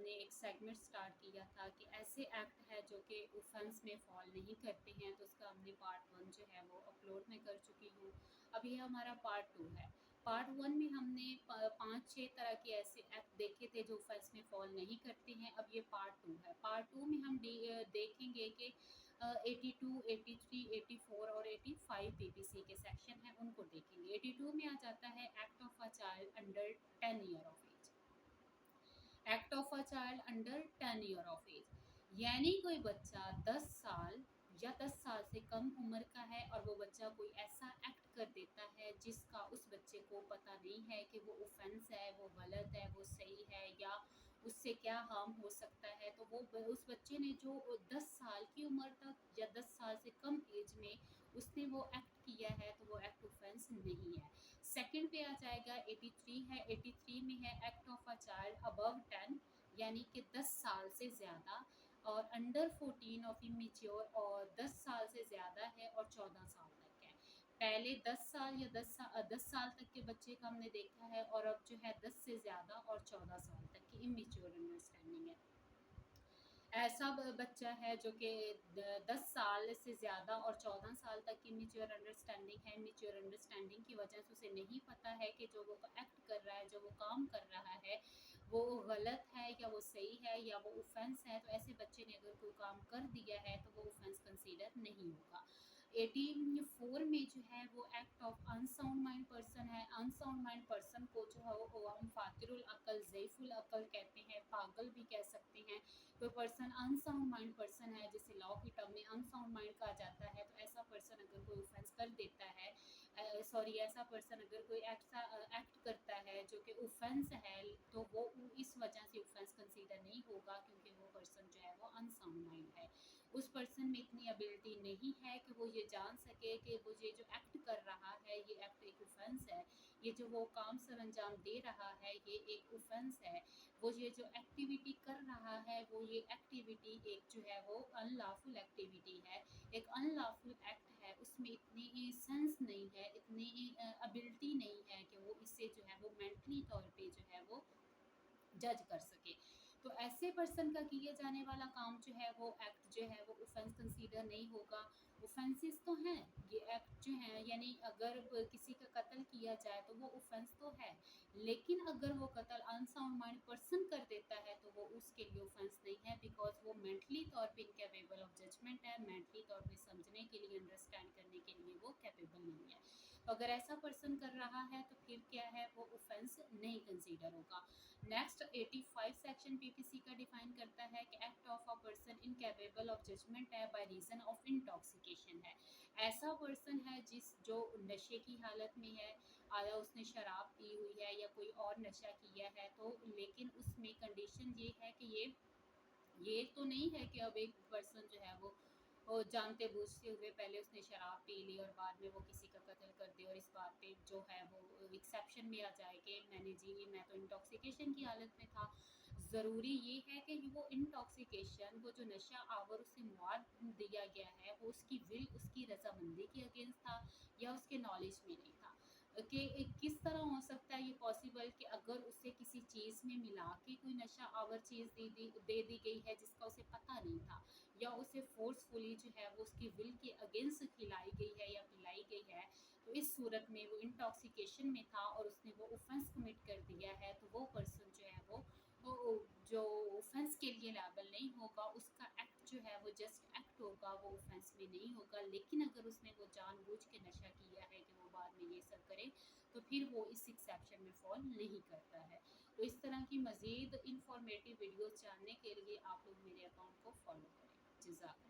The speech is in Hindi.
हमने एक सेगमेंट स्टार्ट किया था कि ऐसे एक्ट है जो कि ऑफेंस में फॉल नहीं करते हैं, तो उसका हमने पार्ट 1 जो है वो अपलोड मैं कर चुकी हूँ। अब ये हमारा पार्ट 2 है। पार्ट 1 में हमने 5-6 तरह के ऐसे एक्ट देखे थे जो ऑफेंस में फॉल नहीं करते हैं। अब ये पार्ट 2 है। पार्ट 2 में हम देखेंगे कि 82, 83, 84 और 85 पीपीसी के सेक्शन हैं, उनको देखेंगे। 82 में आ जाता है act of a child under 10 year of age. Act of a child under 10 year of age यानी कोई बच्चा 10 साल या 10 साल से कम उम्र का है और वो बच्चा कोई ऐसा एक्ट कर देता है जिसका उस बच्चे को पता नहीं है कि वो ऑफेंस है, वो गलत है, वो सही है या उससे क्या हार्म हो सकता है। तो वो उस बच्चे ने जो 10 साल की उम्र तक या 10 साल से कम एज में उसने वो एक्ट किया है, तो वो एक्ट ऑफेंस नहीं है। सेकंड पे आ जाएगा 83 है। 83 में है act of a child above 10 यानी कि 10 साल से ज़्यादा और अंडर 14 ऑफ इमेच्योर और 10 साल से ज़्यादा है और 14 साल तक है। पहले 10 साल या 10 साल तक के बच्चे का हमने देखा है और अब जो है 10 से ज़्यादा और 14 साल तक की इमेच्योर अंडरस्टैंडिंग है। ऐसा बच्चा है जो कि 10 साल से ज़्यादा और 14 साल तक की मेच्योर अंडरस्टैंडिंग है। मेच्योर अंडरस्टैंडिंग की वजह से उसे नहीं पता है कि जो वो एक्ट कर रहा है, जो वो काम कर रहा है, वो गलत है या वो सही है या वो ऑफेंस है। तो ऐसे बच्चे ने अगर कोई काम कर दिया है तो वो ऑफेंस कंसीडर नहीं होगा। 84 में जो है वो act of unsound mind person है। अनसाउंड माइंड पर्सन को जो है वो हम फातिरुल अकल, ज़ईफुल अकल कहते हैं, पागल भी कह सकते हैं। कोई पर्सन अनसाउंड माइंड पर्सन है जिसे लॉ की टर्म में अनसाउंड माइंड कहा जाता है। तो ऐसा पर्सन अगर कोई ऑफेंस कर देता है, ऐसा पर्सन अगर कोई एक्ट करता है जो कि ऑफेंस है, तो वो इस वजह से ऑफेंस कंसीडर नहीं होगा क्योंकि वो पर्सन जो है वो अनसाउंड माइंड है। उस पर्सन में इतनी एबिलिटी नहीं है कि वो ये जान सके कि वो ये जो एक्ट कर रहा है ये एक्ट एक ऑफेंस है, ये जो वो काम सर अंजाम दे रहा है ये एक ऑफेंस है, वो ये जो एक्टिविटी कर रहा है वो ये एक्टिविटी एक जो है वो अनलॉफुल एक्टिविटी है, एक अनलॉफुल एक्ट है। उसमें इतनी सेंस नहीं है, इतनी एबिलिटी नहीं है कि वो इससे जो है वो मेंटली तौर पे जो है वो जज कर सके। तो ऐसे पर्सन का किए जाने वाला काम जो है वो एक्ट जो है वो ऑफेंस कंसीडर नहीं होगा। ऑफेंसेस तो हैं, ये एक्ट जो हैं, यानी अगर किसी का कत्ल किया जाए तो वो ऑफेंस तो है, लेकिन अगर वो कत्ल अनसाउंड माइंड पर्सन कर देता है तो वो उसके लिए ऑफेंस नहीं है, बिकॉज वो मेंटली तौर पे इनकेपेबल ऑफ जजमेंट है, मेंटली तौर पे समझने के लिए, अंडरस्टैंड करने के लिए वो कैपेबल नहीं है। तो अगर ऐसा पर्सन कर रहा है तो फिर क्या है, वो ऑफेंस नहीं कंसीडर होगा। नेक्स्ट 85 सेक्शन पीपीसी का डिफाइन करता है कि act of a person incapable of judgement है बाय रीजन ऑफ इंटॉक्सिकेशन है। ऐसा पर्सन है जो नशे की हालत में है, आया उसने शराब पी हुई है या कोई और नशा किया है, तो लेकिन उसमें कंडीशन ये है कि ये तो नहीं है कि अब एक पर्सन जो है वो जानते बूझते हुए पहले उसने शराब पी ली और बाद में वो किसी का कत्ल कर दे और इस बात पे जो है वो एक्सेप्शन में आ जाए कि मैं तो इंटॉक्सिकेशन की हालत में था। ज़रूरी ये है कि वो इंटॉक्सिकेशन, वो जो नशा आवर उसे मार दिया गया है, वो उसकी विल, उसकी रजामंदी के अगेंस्ट था या उसके नॉलेज में नहीं था। कि किस तरह हो सकता है ये पॉसिबल कि अगर उसे किसी चीज़ में मिला के कोई नशा आवर चीज़ दे दी गई है जिसका उसे पता नहीं था, या उसे फोर्सफुली जो है वो उसकी विल के अगेंस्ट खिलाई गई है या पिलाई गई है, तो इस सूरत में वो इंटॉक्सिकेशन में था और उसने वो ऑफेंस कमिट कर दिया है, तो वो पर्सन जो है वो जो ऑफेंस के लिए लायबल नहीं होगा। उसका एक्ट जो है वो जस्ट एक्ट होगा, वो ऑफेंस में नहीं होगा। लेकिन अगर उसने वो जानबूझ के नशा किया है कि वो बाद में ये सब करे, तो फिर वो इस एक्सेप्शन में फॉल नहीं करता है। तो इस तरह की मज़ीद इंफॉर्मेटिव वीडियोस जानने के लिए आप लोग मेरे अकाउंट को फॉलो करें। जज़ाक